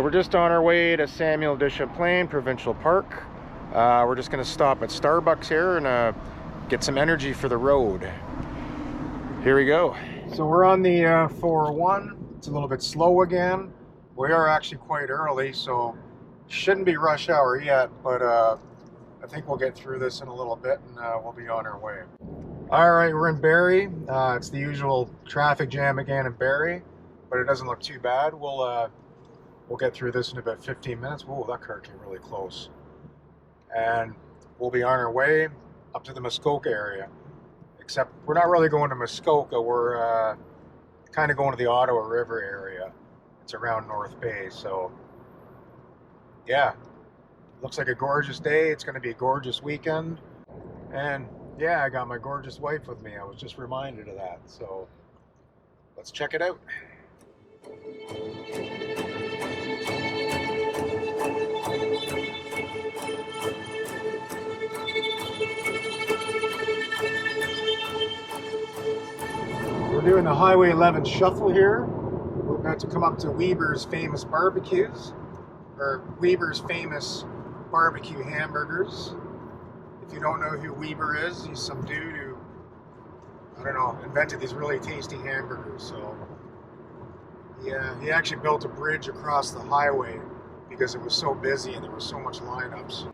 we're just on our way to Samuel de Champlain Provincial Park. We're just going to stop at Starbucks here and get some energy for the road. Here we go. So we're on the 401. It's a little bit slow again. We are actually quite early, so shouldn't be rush hour yet, but I think we'll get through this in a little bit and we'll be on our way. All right, we're in Barrie. It's the usual traffic jam again in Barrie, but it doesn't look too bad. We'll get through this in about 15 minutes. Whoa, that car came really close. And we'll be on our way up to the Muskoka area. Except we're not really going to Muskoka. We're kind of going to the Ottawa River area. It's around North Bay. So, yeah, looks like a gorgeous day. It's going to be a gorgeous weekend. And, yeah, I got my gorgeous wife with me. I was just reminded of that. So, let's check it out. We're doing the Highway 11 shuffle here. We're about to come up to Weber's Famous Barbecues, or Weber's Famous Barbecue Hamburgers. If you don't know who Weber is, he's some dude who, I don't know, invented these really tasty hamburgers. So, yeah, he actually built a bridge across the highway because it was so busy and there was so much lineups.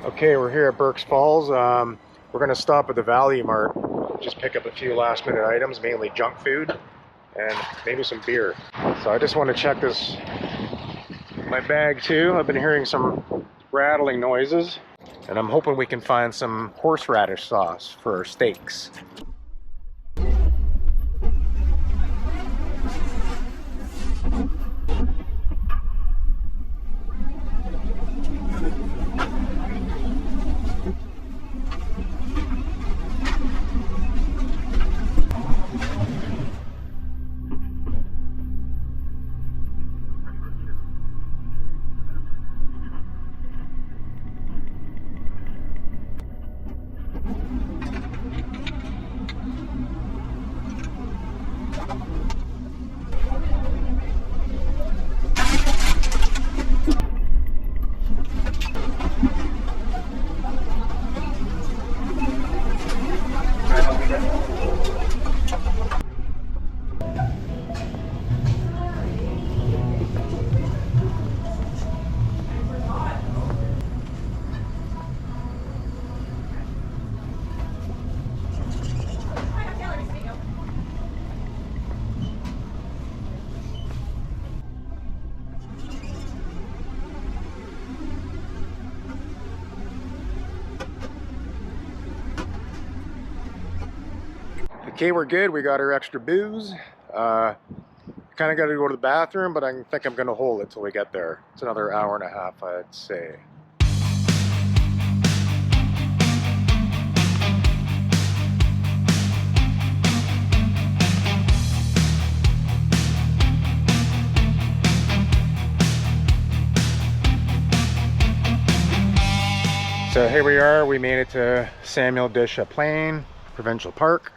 Okay, we're here at Burke's Falls. We're going to stop at the Value Mart, just pick up a few last minute items, mainly junk food and maybe some beer. So I just want to check my bag too. I've been hearing some rattling noises and I'm hoping we can find some horseradish sauce for our steaks. Okay, we're good. We got our extra booze. Kind of got to go to the bathroom, but I think I'm going to hold it till we get there. It's another hour and a half, I'd say. So here we are. We made it to Samuel de Champlain Provincial Park.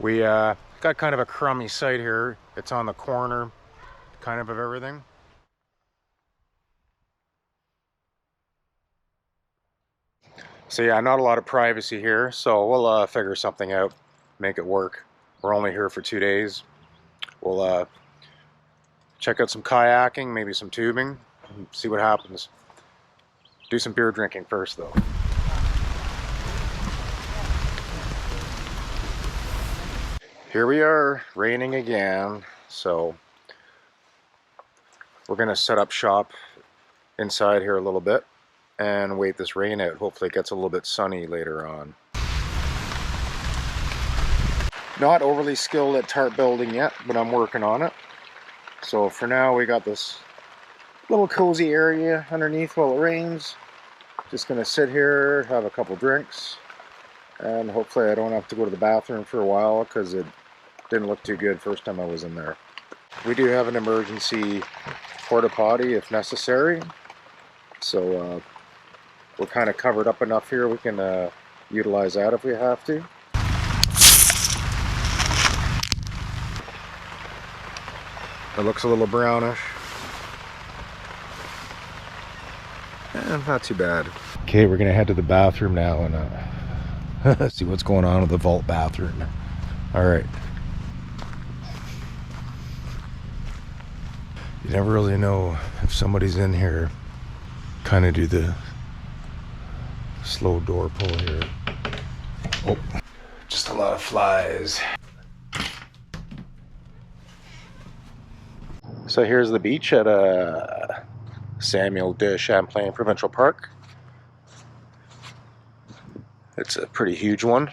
We got kind of a crummy site here. It's on the corner, kind of everything. So yeah, not a lot of privacy here. So we'll figure something out, make it work. We're only here for 2 days. We'll check out some kayaking, maybe some tubing, and see what happens. Do some beer drinking first though. Here we are, raining again, so we're going to set up shop inside here a little bit and wait this rain out. Hopefully it gets a little bit sunny later on. Not overly skilled at tarp building yet, but I'm working on it. So for now we got this little cozy area underneath while it rains. Just going to sit here, have a couple drinks, And hopefully I don't have to go to the bathroom for a while, because it didn't look too good first time I was in there. We do have an emergency porta potty if necessary, so we're kind of covered up enough here we can utilize that if we have to. It looks a little brownish. Not too bad. Okay, we're gonna head to the bathroom now and see what's going on with the vault bathroom. All right. You never really know if somebody's in here. Kind of do the slow door pull here. Oh, just a lot of flies. So here's the beach at Samuel de Champlain Provincial Park. It's a pretty huge one.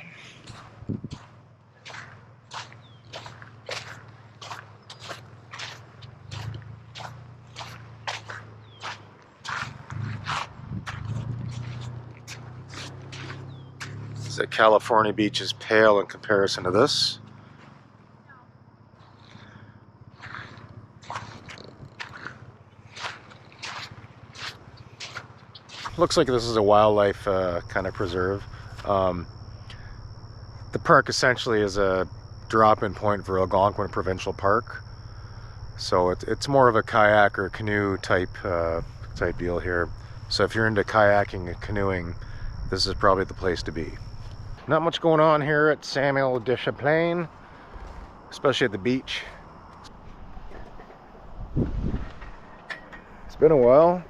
The California beach is pale in comparison to this. Looks like this is a wildlife kind of preserve. The park essentially is a drop-in point for Algonquin Provincial Park. So it's more of a kayak or canoe type deal here. So if you're into kayaking and canoeing, this is probably the place to be. Not much going on here at Samuel de Champlain, especially at the beach. It's been a while,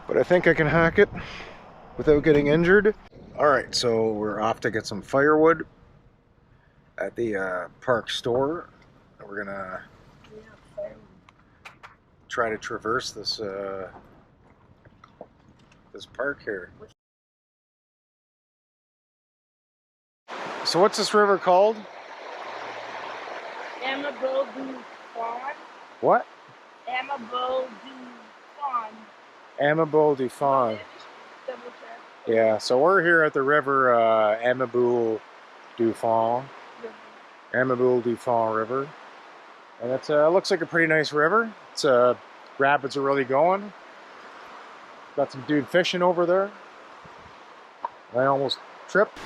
but I think I can hack it without getting injured. Alright, so we're off to get some firewood at the park store. We're gonna try to traverse this this park here. So what's this river called? Amable du Fawn. What? Amable du Fawn. Amable du Fawn. Double check. Yeah, so we're here at the river Amable du Fawn. Amable du Fawn River. And it looks like a pretty nice river. It's rapids are really going. Got some dude fishing over there. I almost tripped.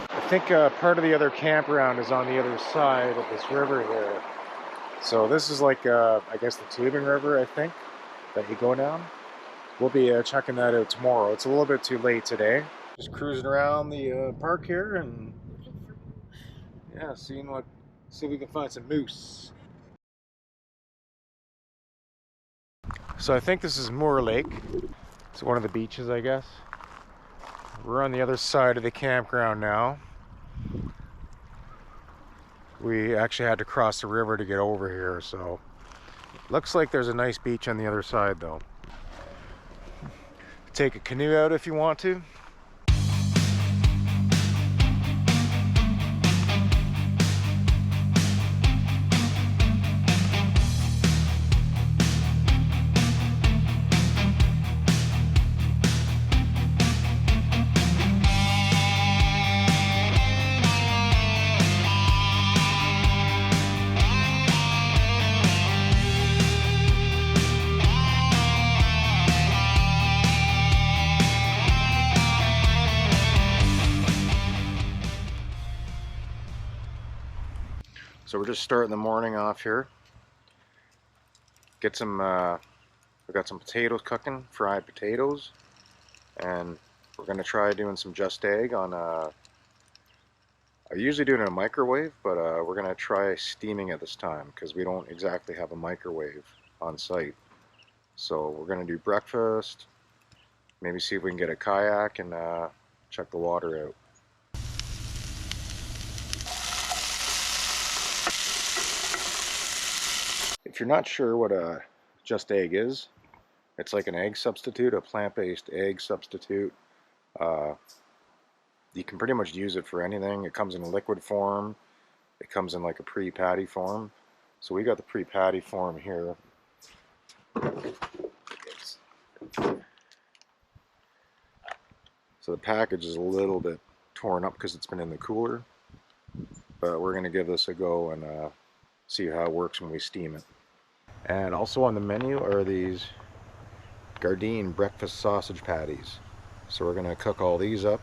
I think part of the other campground is on the other side of this river here. So this is like, I guess the Tubing River, I think, that you go down. We'll be checking that out tomorrow. It's a little bit too late today. Just cruising around the park here and yeah, see if we can find some moose. So I think this is Moore Lake. It's one of the beaches, I guess. We're on the other side of the campground now. We actually had to cross the river to get over here, so looks like there's a nice beach on the other side though. Take a canoe out if you want to. So we're just starting the morning off here. Get some, we got some potatoes cooking, fried potatoes, and we're gonna try doing some Just Egg on I usually do it in a microwave, but we're gonna try steaming it this time because we don't exactly have a microwave on site. So we're gonna do breakfast, maybe see if we can get a kayak and check the water out. If you're not sure what a Just Egg is, it's like an egg substitute, a plant-based egg substitute. You can pretty much use it for anything. It comes in a liquid form. It comes in like a pre-patty form. So we got the pre-patty form here. So the package is a little bit torn up because it's been in the cooler. But we're going to give this a go and see how it works when we steam it. And also on the menu are these Gardein breakfast sausage patties. So we're going to cook all these up.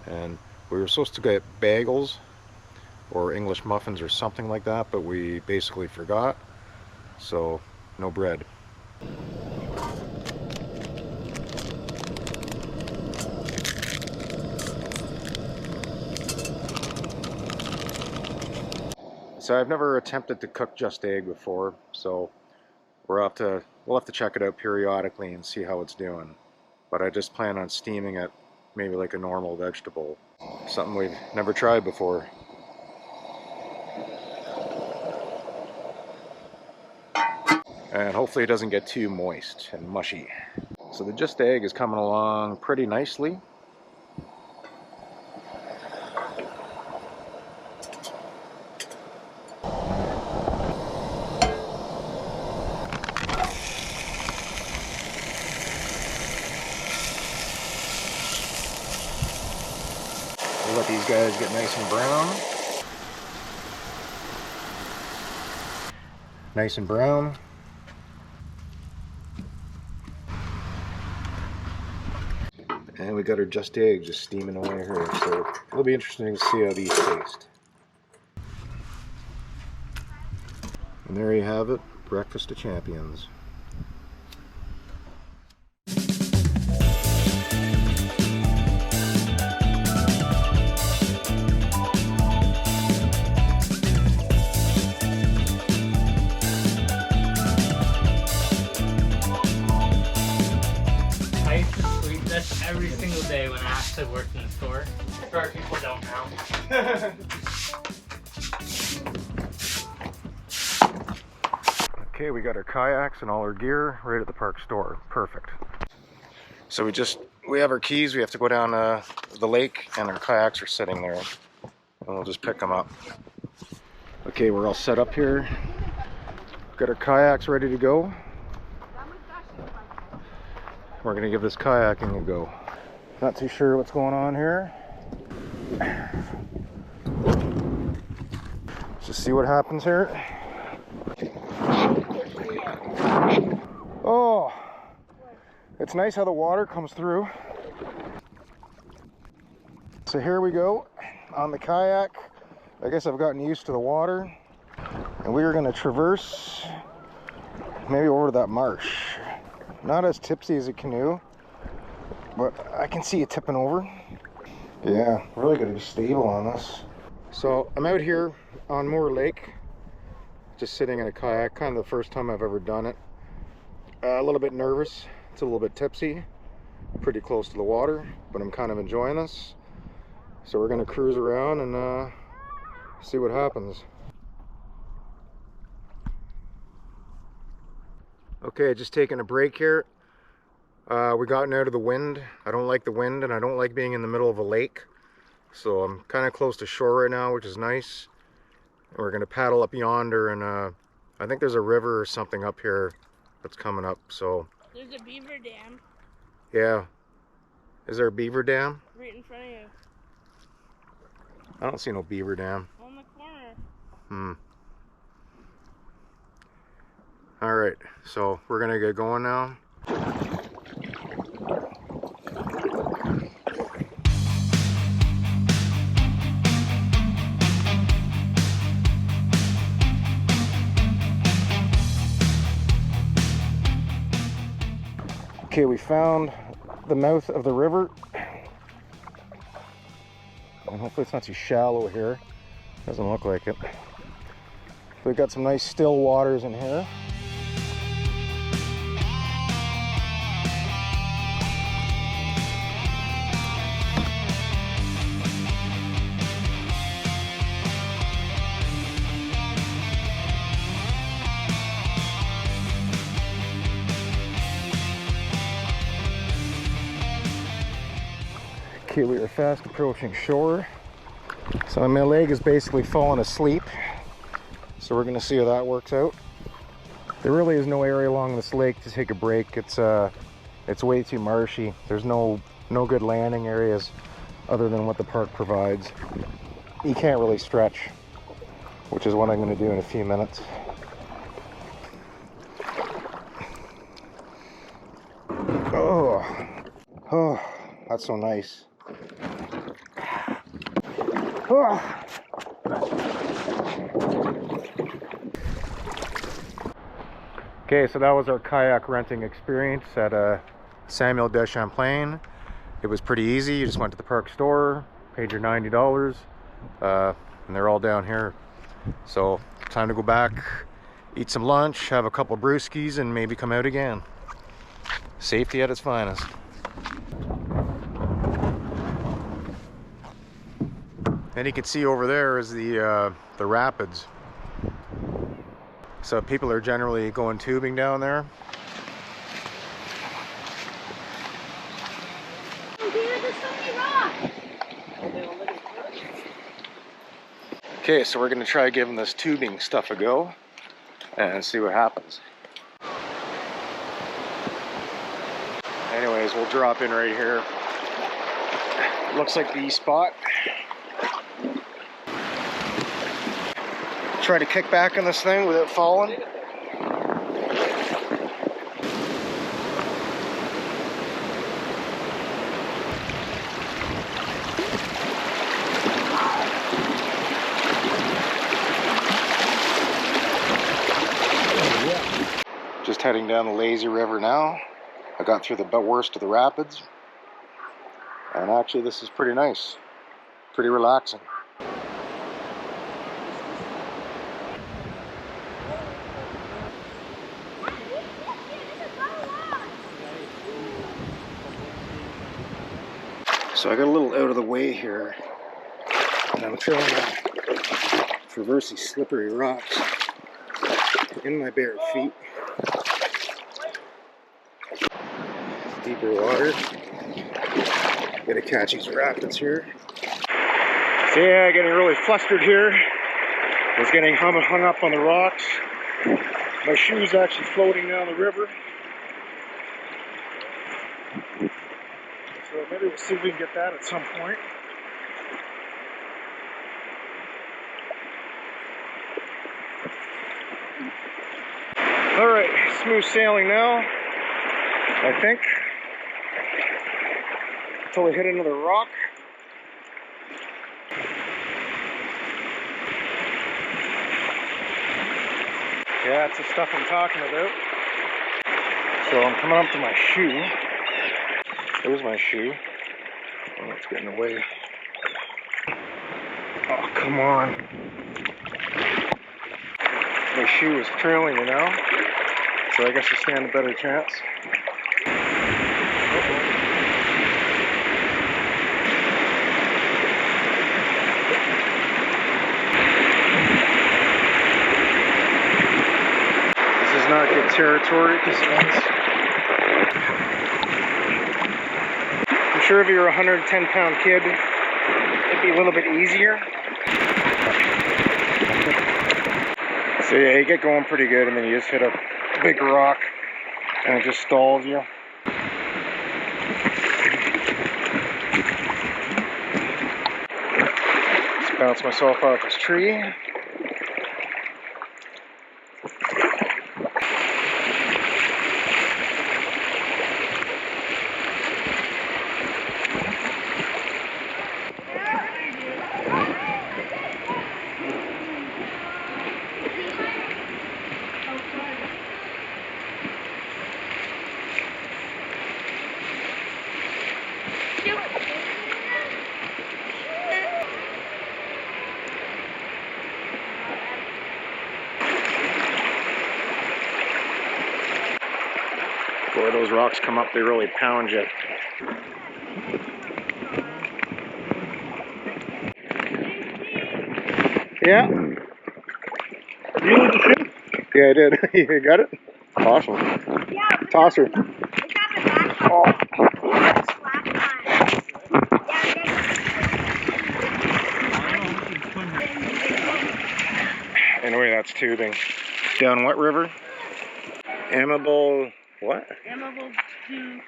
And we were supposed to get bagels or English muffins or something like that, but we basically forgot. So no bread. So I've never attempted to cook Just Egg before, so we'll have to check it out periodically and see how it's doing. But I just plan on steaming it, maybe like a normal vegetable, something we've never tried before. And hopefully it doesn't get too moist and mushy. So the Just Egg is coming along pretty nicely. We'll let these guys get nice and brown. Nice and brown. And we got our Just Egg just steaming away here, so it'll be interesting to see how these taste. And there you have it, breakfast of champions. Every single day when I actually worked in the store. Sorry, people don't know. Okay, we got our kayaks and all our gear right at the park store. Perfect. So we have our keys. We have to go down the lake, and our kayaks are sitting there, and we'll just pick them up. Okay, we're all set up here. Got our kayaks ready to go. We're gonna give this kayaking a go. Not too sure what's going on here. Let's just see what happens here. Oh, it's nice how the water comes through. So here we go on the kayak. I guess I've gotten used to the water, and we are gonna traverse maybe over to that marsh. Not as tipsy as a canoe, but I can see it tipping over. Yeah, really gotta be stable on this. So I'm out here on Moore Lake, just sitting in a kayak, kind of the first time I've ever done it. A little bit nervous, it's a little bit tipsy, pretty close to the water, but I'm kind of enjoying this. So we're gonna cruise around and see what happens. Okay, just taking a break here. We gotten out of the wind. I don't like the wind, and I don't like being in the middle of a lake. So I'm kind of close to shore right now, which is nice. And we're gonna paddle up yonder, and I think there's a river or something up here that's coming up. So There's a beaver dam yeah, is there a beaver dam? right in front of you. I don't see no beaver dam. On the corner. All right, so we're gonna get going now. Okay, we found the mouth of the river. And hopefully it's not too shallow here. Doesn't look like it. We've got some nice still waters in here. Okay, we are fast approaching shore. So my leg is basically falling asleep. So we're gonna see how that works out. There really is no area along this lake to take a break. It's way too marshy. There's no good landing areas other than what the park provides. You can't really stretch, which is what I'm gonna do in a few minutes. Oh, that's so nice. Oh. Okay, so that was our kayak renting experience at Samuel de Champlain. It was pretty easy. You just went to the park store, paid your $90, and they're all down here. So time to go back, eat some lunch, have a couple brewskis, and maybe come out again. Safety at its finest. And you can see over there is the rapids. So people are generally going tubing down there. Okay, so we're gonna try giving this tubing stuff a go and see what happens. Anyways, we'll drop in right here. Looks like the spot. Try to kick back on this thing without falling. Just heading down the lazy river now. I got through the worst of the rapids. And actually this is pretty nice. Pretty relaxing. So I got a little out of the way here, and I'm trying to traverse these slippery rocks in my bare feet. Deeper water. Gotta catch these rapids here. So yeah, getting really flustered here. I was getting hung up on the rocks. My shoes actually floating down the river. So maybe we'll see if we can get that at some point. Alright, smooth sailing now, I think. Until we hit another rock. Yeah, that's the stuff I'm talking about. So I'm coming up to my shoe. There's my shoe. Oh, it's getting away. Oh, come on. My shoe is trailing me now, so I guess I stand a better chance. This is not good territory, because I'm sure if you're a 110-pound kid, it'd be a little bit easier. So yeah, you get going pretty good, and then you just hit a big rock, and it just stalls you. Just bounce myself off this tree. Boy, those rocks come up, they really pound you. Yeah? Yeah, I did. You got it? Awesome. Yeah. Toss her. It's at the back. Oh. Yeah, Just Tubing. Down what river? Amable, what? Amable to...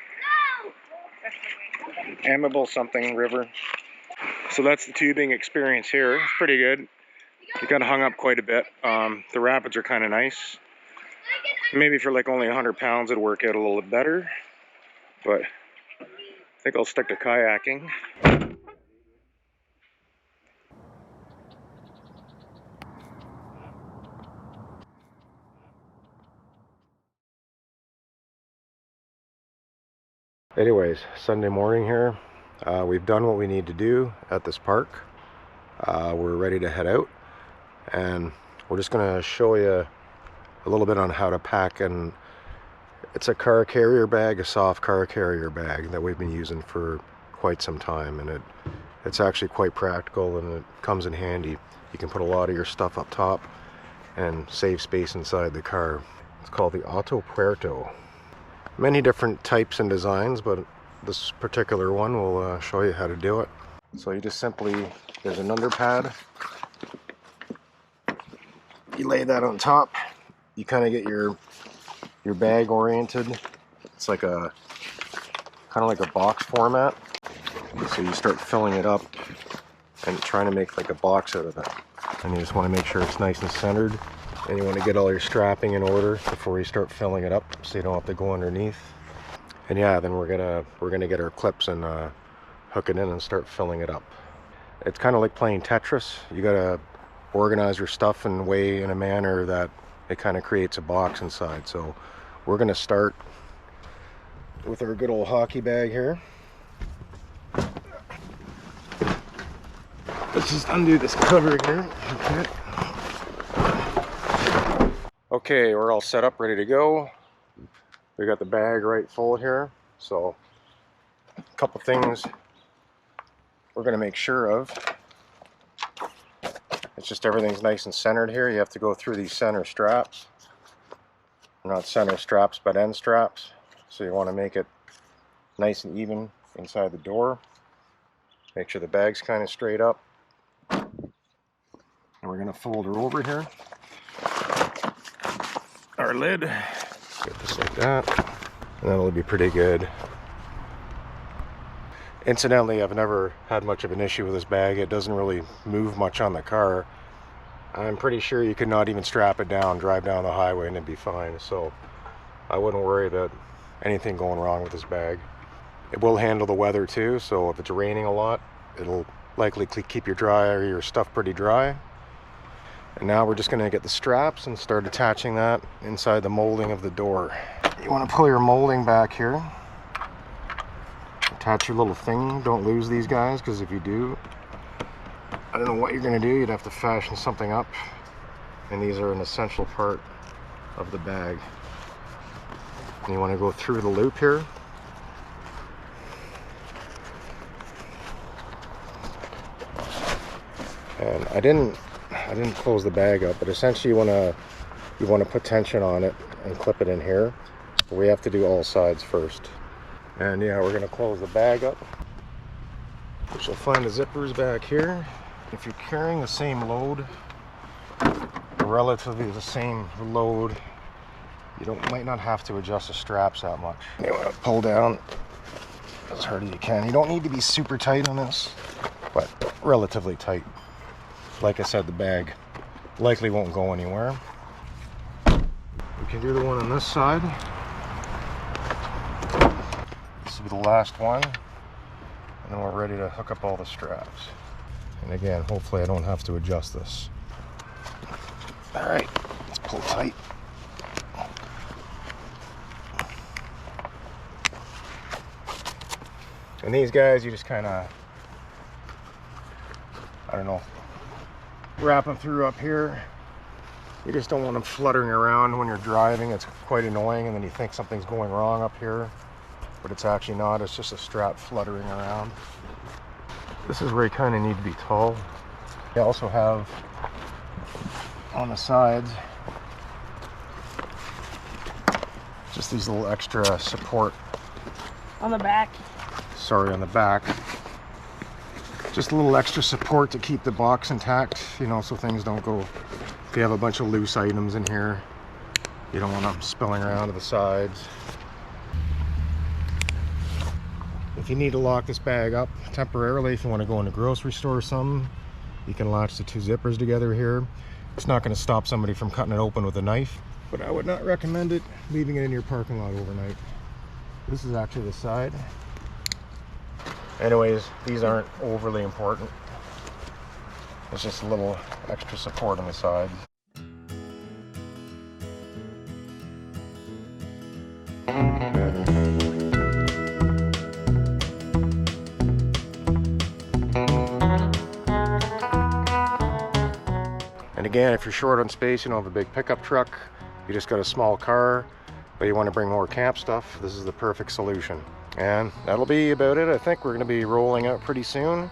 Amable something river. So that's the tubing experience here. It's pretty good. It got hung up quite a bit. The rapids are kind of nice. Maybe for like only 100 pounds it'd work out a little bit better. But I think I'll stick to kayaking. Anyways, Sunday morning here. We've done what we need to do at this park. We're ready to head out, and we're just gonna show you a little bit on how to pack. And it's a car carrier bag, a soft car carrier bag that we've been using for quite some time, and it's actually quite practical, and it comes in handy. You can put a lot of your stuff up top and save space inside the car. It's called the Auto Puerto. Many different types and designs, but this particular one will show you how to do it. So you just simply, there's an under pad. You lay that on top. You kind of get your bag oriented. It's like a kind of like a box format. So you start filling it up and trying to make like a box out of it. And you just want to make sure it's nice and centered. And you want to get all your strapping in order before you start filling it up, so you don't have to go underneath. And yeah, then we're gonna get our clips and hook it in and start filling it up. It's kind of like playing Tetris. You gotta organize your stuff in a way, in a manner that it kind of creates a box inside. So we're gonna start with our good old hockey bag here. Let's just undo this cover here. Okay. Okay, we're all set up, ready to go. We got the bag right full here. So a couple things we're going to make sure of. It's just everything's nice and centered here. You have to go through these center straps. Not center straps, but end straps. So you want to make it nice and even inside the door. Make sure the bag's kind of straight up. And we're going to fold her over here. Our lid, get this like that, and that'll be pretty good. Incidentally, I've never had much of an issue with this bag. It doesn't really move much on the car. I'm pretty sure you could not even strap it down, drive down the highway, and it'd be fine. So I wouldn't worry about anything going wrong with this bag. It will handle the weather too, so if it's raining a lot, it'll likely keep your stuff pretty dry. And now we're just going to get the straps and start attaching that inside the molding of the door. You want to pull your molding back here. Attach your little thingy. Don't lose these guys, because if you do, I don't know what you're going to do. You'd have to fashion something up. And these are an essential part of the bag. And you want to go through the loop here. And I didn't close the bag up, but essentially you want to put tension on it and clip it in here. But we have to do all sides first. And yeah, we're going to close the bag up, which you'll find the zippers back here. If you're carrying the same load, relatively the same load, you might not have to adjust the straps that much. You want to pull down as hard as you can. You don't need to be super tight on this, but relatively tight. Like I said, the bag likely won't go anywhere. We can do the one on this side. This will be the last one. And then we're ready to hook up all the straps. And again, hopefully I don't have to adjust this. All right, let's pull tight. And these guys, you just kind of, I don't know, wrap them through up here. You just don't want them fluttering around when you're driving. It's quite annoying, and then you think something's going wrong up here, but it's actually not. It's just a strap fluttering around. This is where you kind of need to be tall. You also have on the sides just these little extra support. On the back. Sorry, on the back. Just a little extra support to keep the box intact, you know, so things don't go If you have a bunch of loose items in here, you don't want them spilling around to the sides. If you need to lock this bag up temporarily, if you want to go in a grocery store or something, you can latch the two zippers together here. It's not going to stop somebody from cutting it open with a knife, but I would not recommend it leaving it in your parking lot overnight. This is actually the side. Anyways, these aren't overly important. It's just a little extra support on the sides. And again, if you're short on space, you don't have a big pickup truck, you just got a small car, but you want to bring more camp stuff, this is the perfect solution. And that'll be about it. I think we're going to be rolling out pretty soon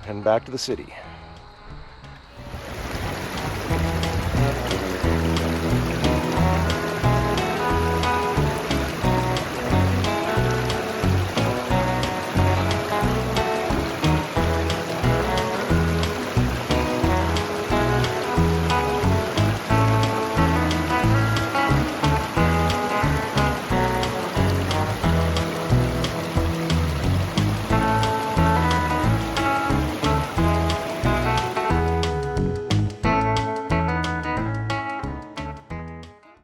and back to the city.